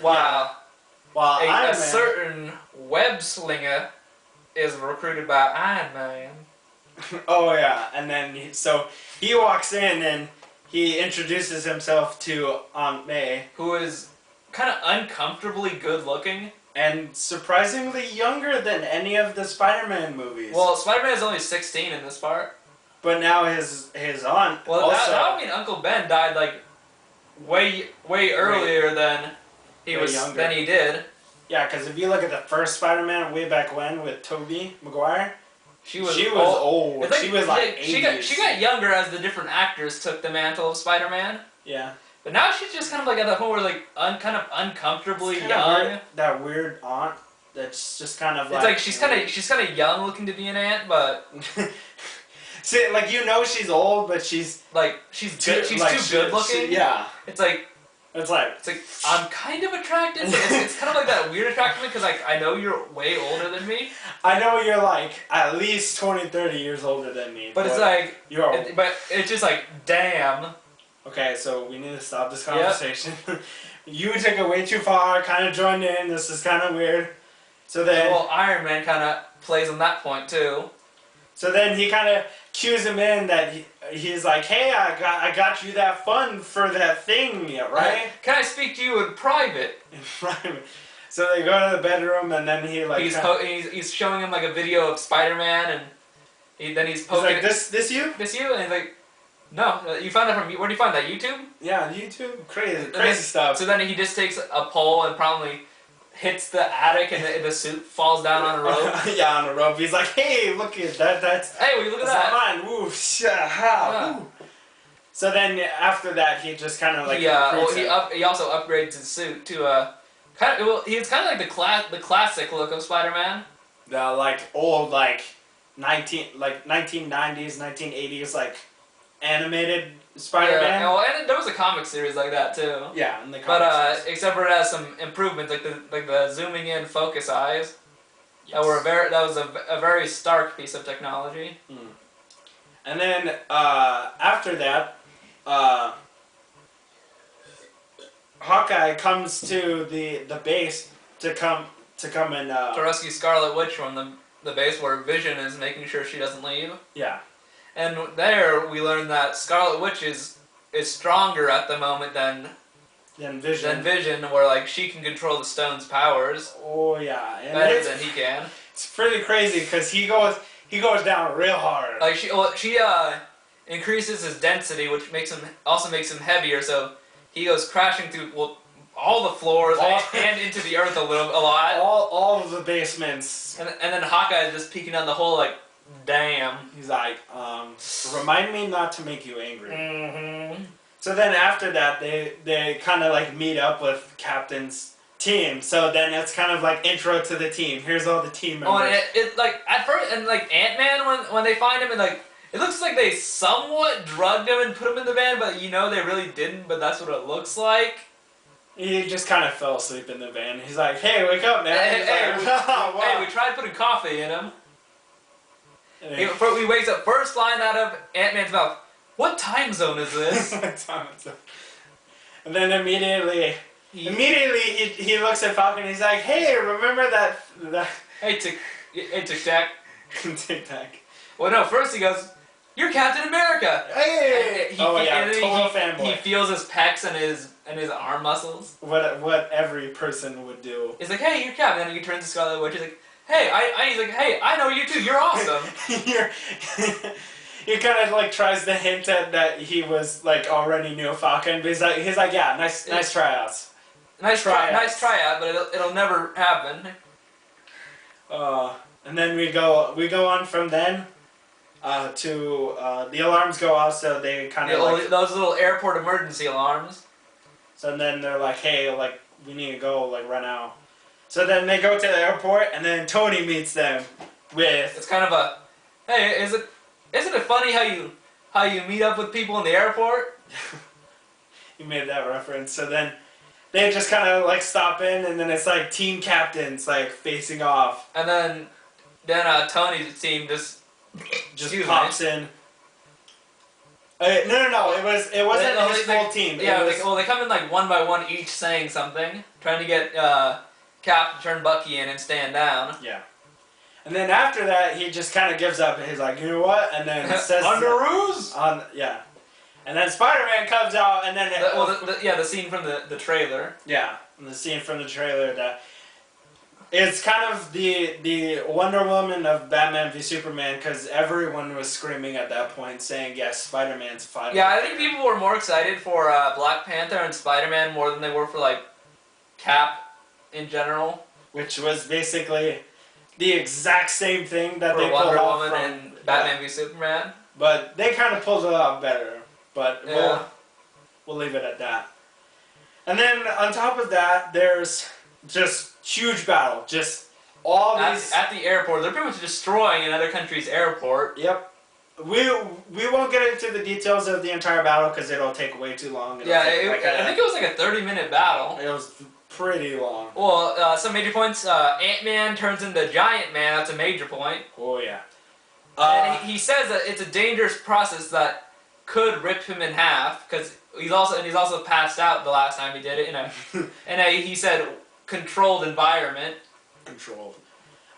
while While a Iron Man, certain web slinger is recruited by Iron Man. oh yeah, and then so he walks in and he introduces himself to Aunt May, who is kind of uncomfortably good looking. And surprisingly younger than any of the Spider-Man movies. Well, Spider-Man is only 16 in this part. But now his aunt Well, also... that would mean Uncle Ben died like way earlier than he did. Yeah, because if you look at the first Spider-Man way back when with Tobey Maguire, she was old. Like, she was like 80s. She got younger as the different actors took the mantle of Spider-Man. Yeah. But now she's just kind of like at the point where like kind of uncomfortably it's young. Weird, that weird aunt that's just kind of like... It's like she's kind of young looking to be an aunt, but... See, like, you know she's old, but she's... Like, she's too good looking. Yeah. It's like I'm kind of attracted. It's kind of like that weird attraction because like I know you're way older than me. I know you're like at least 20, 30 years older than me. But it's like you're old. But it's just like damn. Okay, so we need to stop this conversation. Yep. You took it way too far. Kind of joined in. This is kind of weird. So then. Well, Iron Man kind of plays on that point too. So then he kind of cues him in that he's like, hey, I got you that fund for that thing, right? Can I speak to you in private? In private. So they go to the bedroom and then he like... He's showing him like a video of Spider-Man and then he's poking... He's like, this you? This you? And he's like, no, you found that from... Where do you find that? YouTube? Yeah, YouTube. Crazy stuff. So then he just takes a pole and probably hits the attic and the suit falls down on a rope. Yeah, on a rope. He's like, hey, look at that. Hey, will you look at that? Mine. Woo, ha, woo. So then after that, he just kind of like... he also upgrades his suit to a... He's kind of like the classic look of Spider-Man. The like old like 1990s, 1980s like animated Spider-Man. Yeah, and there was a comic series like that too. Yeah, in the comic series. Except for it has some improvements like the zooming in focus eyes. Yes. That was a very stark piece of technology. Mm. And then after that, Hawkeye comes to the base to come and to rescue Scarlet Witch from the base where Vision is making sure she doesn't leave. Yeah. And there we learn that Scarlet Witch is stronger at the moment than Vision, where like she can control the stone's powers. Oh yeah, and better than he can. It's pretty crazy because he goes down real hard. Like she increases his density, which makes him heavier. So he goes crashing through all the floors and into the earth a lot. All of the basements. And then Hawkeye is just peeking down the hole like, damn. He's like, remind me not to make you angry. Mm-hmm. So then after that, they kind of like meet up with Captain's team. So then it's kind of like intro to the team. Here's all the team members. Oh, and it like at first, and like Ant-Man when they find him and like it looks like they somewhat drugged him and put him in the van, but you know they really didn't. But that's what it looks like. He just kind of fell asleep in the van. He's like, "Hey, wake up, man!" Hey, we tried putting coffee in him. He wakes up. First line out of Ant-Man's mouth. What time zone is this? And then immediately he looks at Falcon and he's like, hey, remember that... Hey, Tic-Tac. Tic-Tac. Well, no, first he goes, you're Captain America! Hey! Total fanboy. He feels his pecs and his arm muscles. What every person would do. He's like, hey, you're Captain. And then he turns to Scarlet Witch. He's like, he's like, hey, I know you too. You're awesome. He kind of like tries to hint at that he was like already knew Falcon, but he's like, yeah, nice tryouts. Nice tryout, but it'll never happen. And then we go on from then to the alarms go off, so they kind of those little airport emergency alarms. So then they're like, hey, like we need to go like right now. So then they go to the airport, and then Tony meets them with... It's kind of a... Hey, isn't it funny how you meet up with people in the airport? You made that reference. So then they just kind of like stop in, and then it's like team captains like facing off. And then Tony's team just pops in. No. It wasn't No, his full team. Yeah, It was, they come in like one by one, each saying something, trying to get Cap to turn Bucky in and stand down. yeah. And then after that, he just kind of gives up. And he's like, you know what? And then says Underoos? Yeah. And then Spider-Man comes out, and then the scene from the trailer. yeah, the scene from the trailer that it's kind of the Wonder Woman of Batman v Superman, because everyone was screaming at that point, saying yes, Spider-Man's finally. Yeah, I think people were more excited for Black Panther and Spider-Man more than they were for like Cap in general. Which was basically the exact same thing that For they pulled Wonder off Woman from and Batman v Superman. But they kind of pulled it off better. But Yeah. we'll leave it at that. And then on top of that, there's just huge battle. Just all these At the airport. They're pretty much destroying another country's airport. Yep. We won't get into the details of the entire battle because it'll take way too long. Yeah, I think it was like a 30-minute battle. It was pretty long. Well, some major points. Ant-Man turns into Giant Man. That's a major point. Oh yeah. And he says that it's a dangerous process that could rip him in half because he's also passed out the last time he did it. He said controlled environment. Controlled.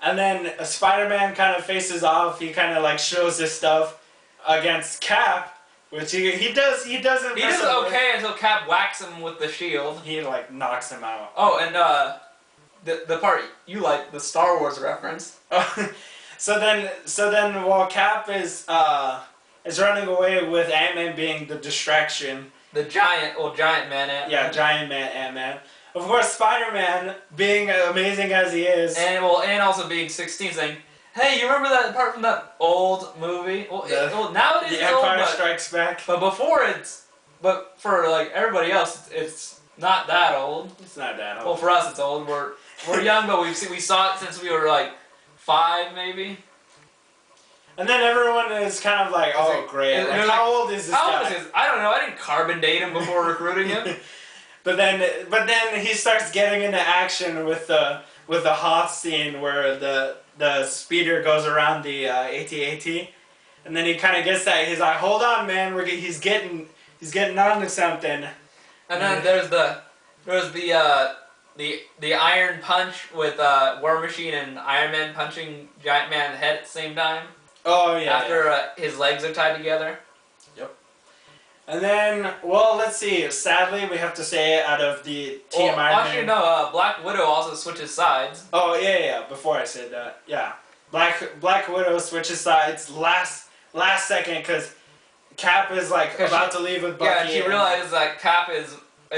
And then Spider-Man kind of faces off. He kind of like shows his stuff against Cap, which he does. He doesn't. He does okay until Cap whacks him with the shield. He like knocks him out. Oh, and the part you like, the Star Wars reference. So then while Cap is running away with Ant-Man being the distraction. The giant man Ant-Man. Yeah, giant man Ant-Man. Of course, Spider-Man, being amazing as he is. And also being 16, saying, hey, you remember that part from that old movie? Well, now it is The old, Empire Strikes Back. But for like everybody else, it's not that old. It's not that old. Well, for us, it's old. We're young, but we saw it since we were like 5, maybe. And then everyone is kind of like, oh, great. Like, how old is this guy? How old is this? I don't know. I didn't carbon date him before recruiting him. But then he starts getting into action with the Hoth scene where the speeder goes around the AT-AT, and then he kind of gets that. He's like, hold on, man. He's getting on to something. And then there's the Iron Punch with War Machine and Iron Man punching Giant Man in the head at the same time. Oh yeah. After his legs are tied together. Yep. And then, well, let's see. Sadly, we have to say out of the Team Iron Man. Actually, no. Black Widow also switches sides. Oh yeah. Before I said that, yeah. Black Widow switches sides last second because Cap is like about to leave with Bucky. Yeah, and she realizes that Cap is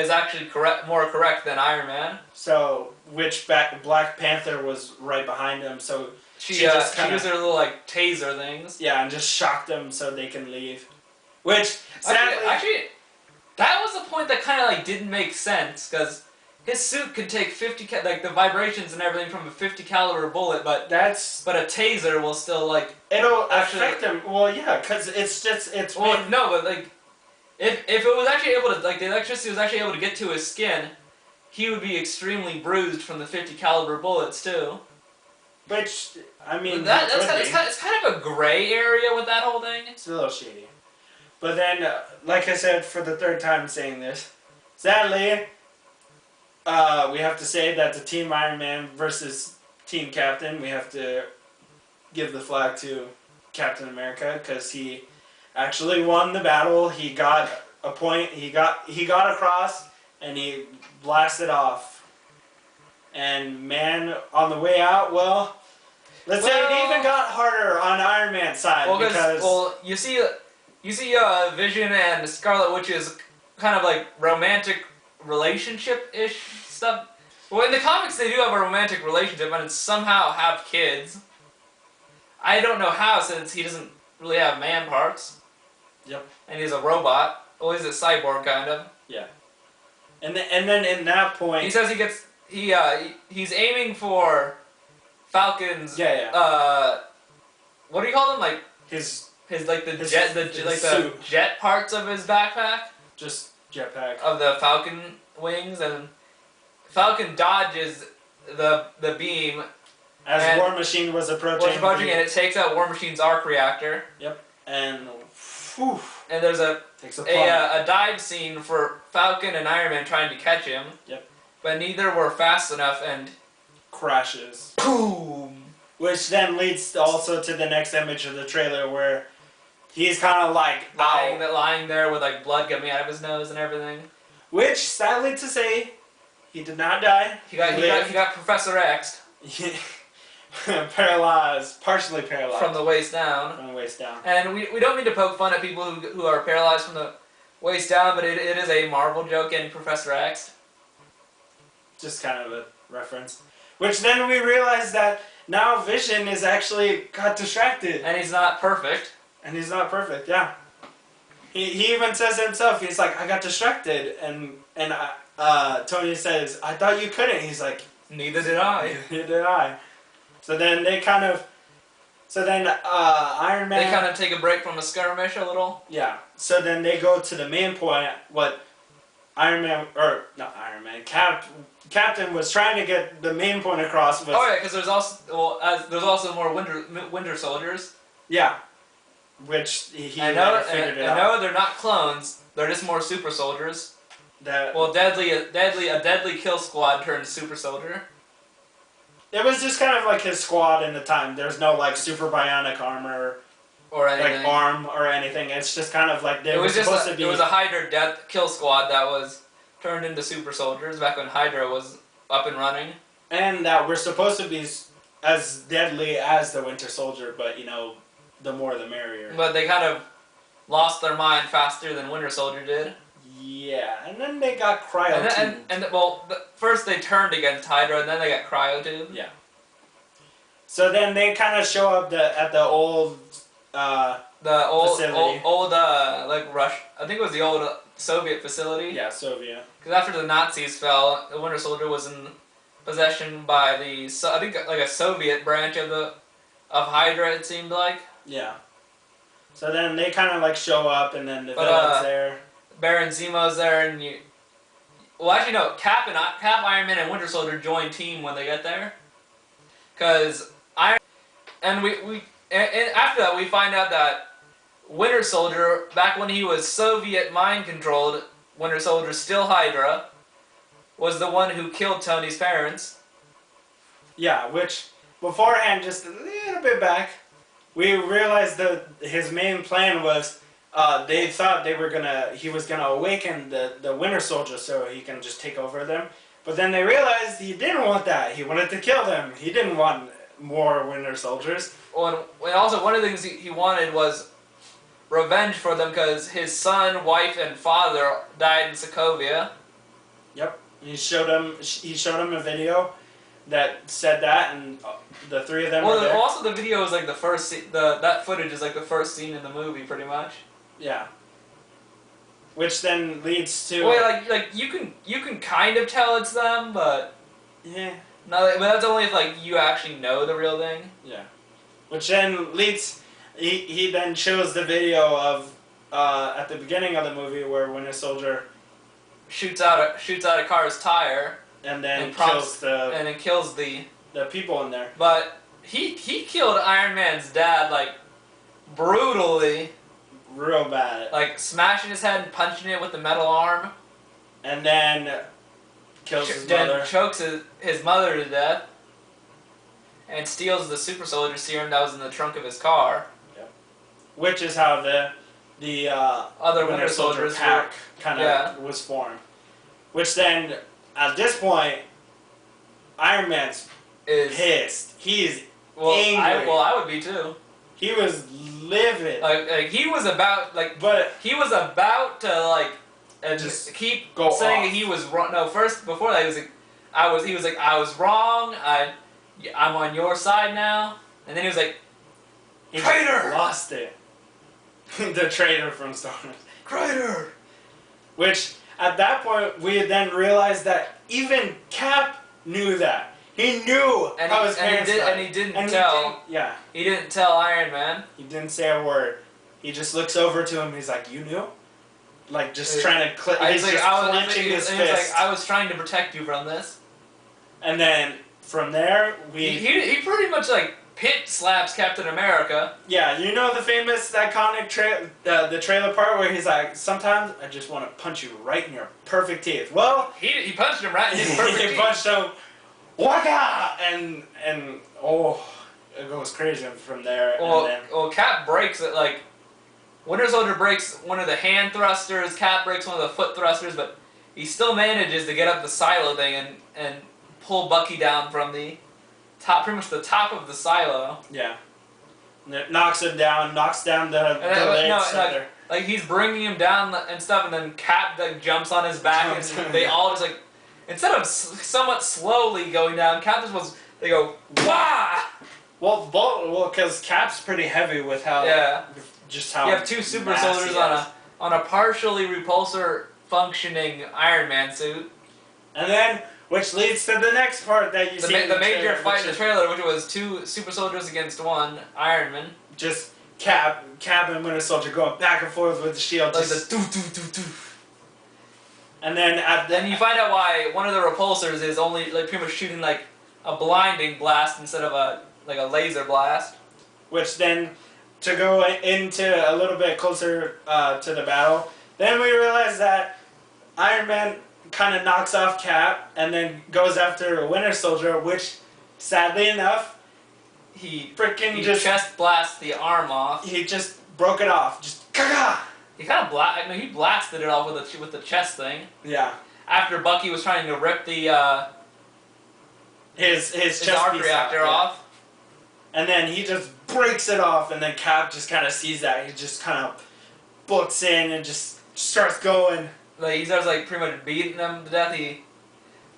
actually more correct than Iron Man. So, Black Panther was right behind him, so she used her little like taser things. Yeah, and just shocked them so they can leave. Which sadly, actually, that was the point that kind of like didn't make sense because his suit could take 50 like the vibrations and everything from a 50 caliber bullet, but a taser will still like it'll affect him. Well, yeah, because it's. Well, no, but like if it was actually able to like the electricity was actually able to get to his skin, he would be extremely bruised from the 50 caliber bullets too. Which I mean, it's kind of a gray area with that whole thing. It's a little shady. But then, like I said for the third time saying this, sadly, we have to say that the Team Iron Man versus Team Captain, we have to give the flag to Captain America because he actually won the battle. He got a point. He got across and he blasted off. And man, on the way out, let's say it even got harder on Iron Man's side because you see Vision and Scarlet Witch's kind of like romantic relationship-ish stuff. Well, in the comics they do have a romantic relationship and somehow have kids. I don't know how since he doesn't really have man parts. Yep. And he's a robot. Well, he's a cyborg kind of. Yeah. And then in that point, he says he's aiming for Falcon's. Yeah. What do you call them? Like his jet parts of his backpack. Just jetpack. Of the Falcon wings, and Falcon dodges the beam. As War Machine was approaching. And it takes out War Machine's arc reactor. Yep. And whew, and there's a Takes a plunge. a dive scene for Falcon and Iron Man trying to catch him. Yep. But neither were fast enough, and crashes. boom. Which then leads also to the next image of the trailer where he's kind of like lying there with like blood coming out of his nose and everything. Which, sadly to say, he did not die. He got Professor X. Paralyzed, partially paralyzed. From the waist down. From the waist down. And we don't mean to poke fun at people who are paralyzed from the waist down, but it is a Marvel joke in Professor X. Just kind of a reference. Which then we realize that now Vision is actually got distracted. And he's not perfect. And he's not perfect, yeah. He even says himself, he's like, I got distracted. And Tony says, I thought you couldn't. He's like, neither did I. Neither did I. So then Iron Man... They kind of take a break from the skirmish a little. Yeah. So then they go to the main point, what Captain was trying to get the main point across was... Oh yeah, because there's also more Winter Soldiers. Yeah. Which he figured it out. I know they're not clones, they're just more super soldiers. A deadly kill squad turned super soldier. It was just kind of like his squad in the time. There's no like super bionic armor or anything. Like arm or anything. It's just kind of like it was a Hydra kill squad that was turned into super soldiers back when Hydra was up and running. And that we're supposed to be as deadly as the Winter Soldier, but the more the merrier. But they kind of lost their mind faster than Winter Soldier did. Yeah, and then they got cryo-tubed. First they turned against Hydra, and then they got cryo-tubed. Yeah. So then they kind of show up at the old facility. Like Russia. I think it was the old Soviet facility. Yeah, Soviet. Because after the Nazis fell, the Winter Soldier was in possession by I think like a Soviet branch of Hydra. It seemed like. Yeah. So then they kind of like show up, and then the villain's there. Baron Zemo's there, and Cap, Iron Man, and Winter Soldier join team when they get there. Cause after that we find out that Winter Soldier, back when he was Soviet mind controlled, Winter Soldier still Hydra, was the one who killed Tony's parents. Yeah, which beforehand, just a little bit back, we realized that his main plan was. They thought he was gonna awaken the Winter Soldier so he can just take over them. But then they realized he didn't want that. He wanted to kill them. He didn't want more Winter Soldiers. Well, and also one of the things he wanted was revenge for them because his son, wife, and father died in Sokovia. Yep. He showed him a video that said that, and the three of them were there. Also the video is like the first that footage is like the first scene in the movie, pretty much. Yeah. Which then leads to... Well, like you can kind of tell it's them, but... Yeah. No, but that's only if like you actually know the real thing. Yeah. Which then leads... He then shows the video of... at the beginning of the movie where Winter Soldier... shoots out a car's tire. And then kills the people in there. But he killed Iron Man's dad, like, brutally. Real bad. Like, smashing his head and punching it with the metal arm. And then kills his mother. Then chokes his mother to death. And steals the super soldier serum that was in the trunk of his car. Yep. Which is how the other Winter Soldiers pack kind of was formed. Which then, at this point, Iron Man's pissed. He's angry. I would be too. He was livid. Like he was about to just keep saying off. he was wrong. No, before that he was like I was wrong. I'm on your side now. And then he was like, traitor! Lost it. The traitor from Star Wars. Traitor! Which at that point we then realized that even Cap knew that. He knew how his parents died. And he didn't tell. He didn't tell Iron Man. He didn't say a word. He just looks over to him. He's like, "You knew?" Like just trying to clenching his fist. He's like, "I was trying to protect you from this." And then from there he pretty much like pit slaps Captain America. Yeah, you know the famous iconic the trailer part where he's like, sometimes I just want to punch you right in your perfect teeth. Well, He punched him right in his perfect he teeth. punched him, waka, and oh, it goes crazy from there. Well, and then, well, Cap breaks it like Winter Soldier breaks one of the hand thrusters. Cap breaks one of the foot thrusters, but he still manages to get up the silo thing and pull Bucky down from the top, pretty much the top of the silo. yeah, and it knocks him down, knocks down the And then, leg no, center. like he's bringing him down and stuff, and then Cap like jumps on his back, and they all just like, instead of somewhat slowly going down, Cap just was, they go wah. Well, because Cap's pretty heavy with how just how You have two super mass he soldiers is. on a partially repulsor functioning Iron Man suit. And then, which leads to the next part that you see in The major trailer, fight in which the is trailer, which was two super soldiers against one Iron Man. just Cap and Winter Soldier going back and forth with the shield. Like just, the doo. and then Then you find out why one of the repulsors is only like pretty much shooting like a blinding blast instead of a laser blast. which then to go into a little bit closer to the battle, then we realize that Iron Man kind of knocks off Cap and then goes after Winter Soldier, which sadly enough He freaking just chest blasts the arm off. he just broke it off, just kaga. He kind of he blasted it off with the chest thing. Yeah, After Bucky was trying to rip the his chest arc piece reactor yeah. off. And then he just breaks it off, and then Cap just kind of sees that. He just kind of books in and just starts going. Like he starts like pretty much beating them to death.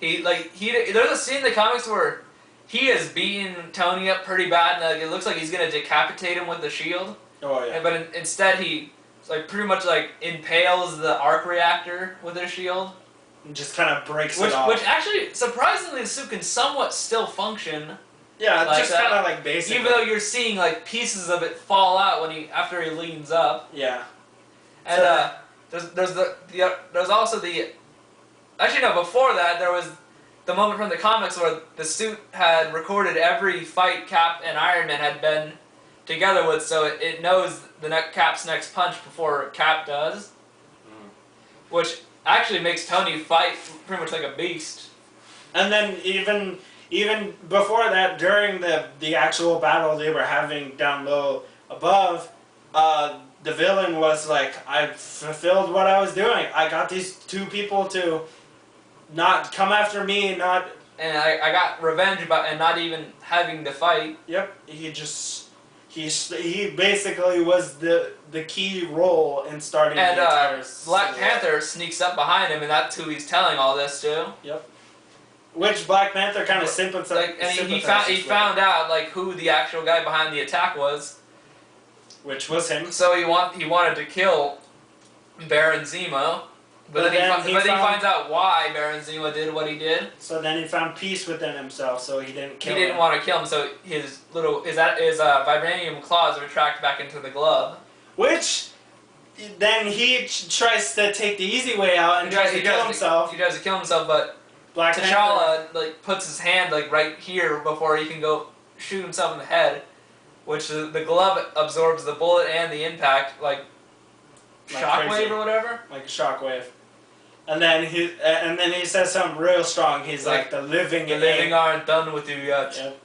There's a scene in the comics where he is beating Tony up pretty bad, and like, it looks like he's gonna decapitate him with the shield. Oh yeah. But instead he like pretty much like impales the arc reactor with his shield. And just kind of breaks Which it off. which actually surprisingly the suit can somewhat still function. yeah, like just that. kind of like basic. Even though you're seeing like pieces of it fall out after he leans up. yeah. And So there's also the actually no, before that there was the moment from the comics where the suit had recorded every fight Cap and Iron Man had been together with, so it knows Cap's next punch before Cap does, which actually makes Tony fight pretty much like a beast. And then even before that, during the actual battle they were having down low above, the villain was like, I fulfilled what I was doing. I got these two people to not come after me, not. And I got revenge and not even having to fight. Yep. He basically was the key role in starting the And entire Black Civil War. Panther sneaks up behind him, and that's who he's telling all this to. Yep. Which Black Panther kind of sympathized. Like, and he found out like who the actual guy behind the attack was. Which was him. So he wanted to kill Baron Zemo, but then he finds out why Baron Zemo did what he did. So then he found peace within himself, so he didn't kill He didn't him. want to kill him, so his vibranium claws retract back into the glove. Which then he tries to take the easy way out and tries to kill himself. He tries to kill himself, but Black Panther. T'Challa like puts his hand like right here before he can go shoot himself in the head, which the glove absorbs the bullet and the impact like shockwave crazy. or whatever. Like a shockwave. And then he says something real strong. He's like the living aren't done with you yet. Yep.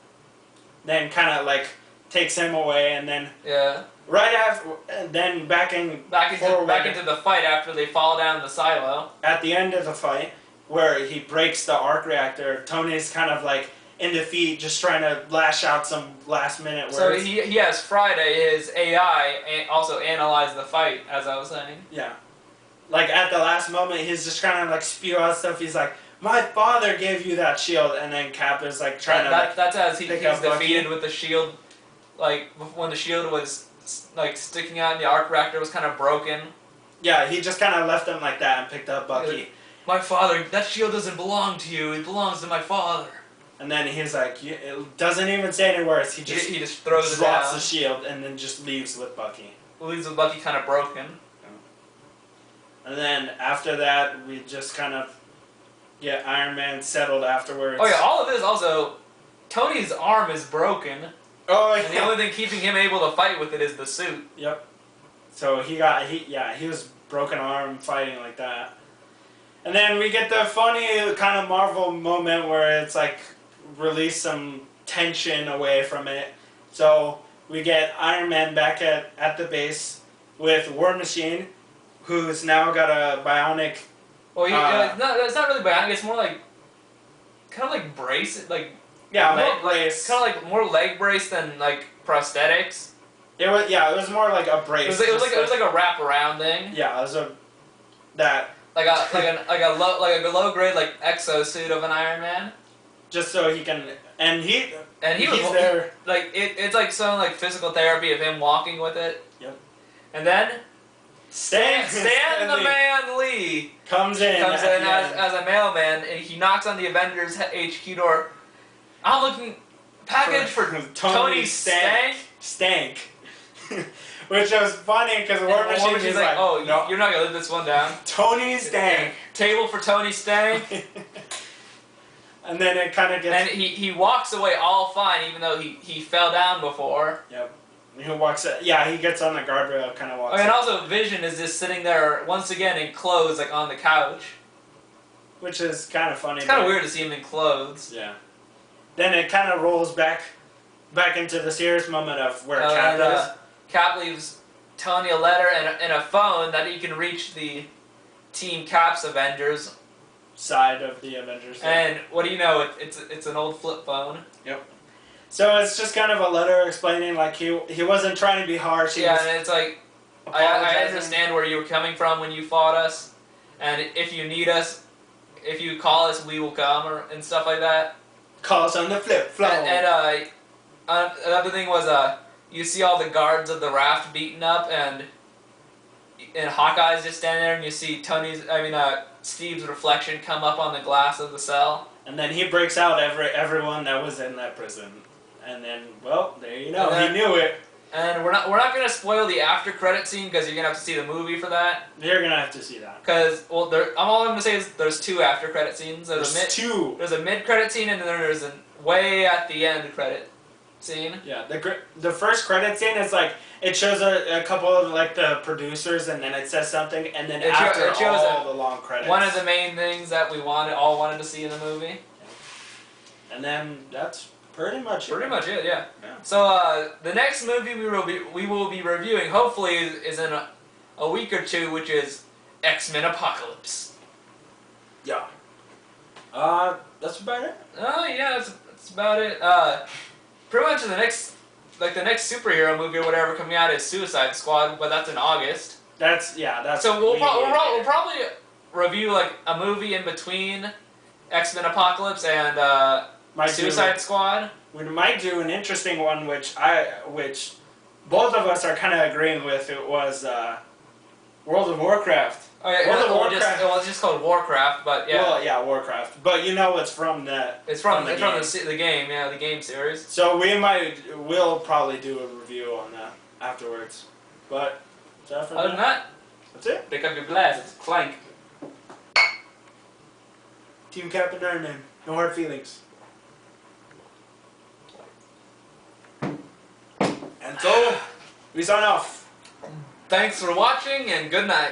Then kind of like takes him away, and then Yeah. right after, then back into the fight after they fall down the silo. at the end of the fight, where he breaks the arc reactor, Tony's kind of like in defeat, just trying to lash out some last minute words. So he has Friday, his AI, also analyze the fight, as I was saying. Yeah. Like at the last moment, he's just trying to like spew out stuff. He's like, "My father gave you that shield," and then Cap is like trying That's as he's pick up defeated Bucky. with the shield, like when the shield was like sticking out and the arc reactor was kind of broken. Yeah, he just kind of left him like that and picked up Bucky. My father, that shield doesn't belong to you. It belongs to my father. And then he's like, it doesn't even say any words. He just throws it drops down. the shield and then just leaves with Bucky. Leaves with Bucky kind of broken. And then after that, we just kind of get Iron Man settled afterwards. Oh yeah, all of this also, Tony's arm is broken. Oh And the only thing keeping him able to fight with it is the suit. Yep. So he was broken arm fighting like that. And then we get the funny kind of Marvel moment where it's like release some tension away from it. So we get Iron Man back at the base with War Machine, who's now got a bionic. Well, it's not really bionic. It's more like kind of like brace, like leg brace. Kind of like more leg brace than like prosthetics. It was more like a brace. It was like a wraparound thing. Yeah, it was that. Like a low grade like exosuit of an Iron Man. Just so he can he's there. Like it's like some like physical therapy of him walking with it. Yep. And then Stan the Man Lee comes in as a mailman, and he knocks on the Avengers HQ door. I'm looking package for Tony Stank. Which was funny because War Machine is like, oh, no. You're not gonna live this one down. Tony Stank. Table for Tony Stank. And then it kind of gets. And he walks away all fine, even though he fell down before. Yep. He walks. He gets on the guardrail, kind of walks. And also, Vision is just sitting there once again in clothes, like on the couch. Which is kind of funny. It's kind of weird to see him in clothes. Yeah. Then it kind of rolls back into the serious moment of where Cap is. Cap leaves Tony a letter and a phone that he can reach the Team Cap's Avengers side of the Avengers. And what do you know? It's an old flip phone. Yep. So it's just kind of a letter explaining like he wasn't trying to be harsh. And it's like I understand where you were coming from when you fought us, and if you need us, if you call us, we will come and stuff like that. Call us on the flip phone. And another thing was you see all the guards of the raft beaten up, and Hawkeye's just standing there, and you see Steve's reflection come up on the glass of the cell. And then he breaks out everyone that was in that prison. And then, well, there you know, he knew it. And we're not gonna spoil the after credit scene because you're gonna have to see the movie for that. You're gonna have to see that. Because all I'm gonna say is there's two after credit scenes. There's two. There's a mid credit scene and then there's a way at the end credit scene. Yeah, the first credit scene is like it shows a couple of like the producers and then it says something and then it shows all the long credits. One of the main things that we all wanted to see in the movie. And then that's pretty much it, yeah. So the next movie we will be reviewing hopefully is in a week or two, which is X-Men Apocalypse. Yeah. That's about it. Oh yeah, that's about it. Pretty much the next superhero movie or whatever coming out is Suicide Squad, but that's in August. That's so we'll probably review like a movie in between X-Men Apocalypse and Suicide Squad. We might do an interesting one, which both of us are kind of agreeing with. It was World of Warcraft. Oh yeah, it's just called Warcraft, but yeah. Well, yeah, Warcraft. But you know, it's from the. It's from the game, yeah, the game series. So we'll probably do a review on that afterwards. But other than that, that's it. Pick up your glass. It's clank. Team Captain Iron Man. No hard feelings. And so we sign off. Thanks for watching and good night.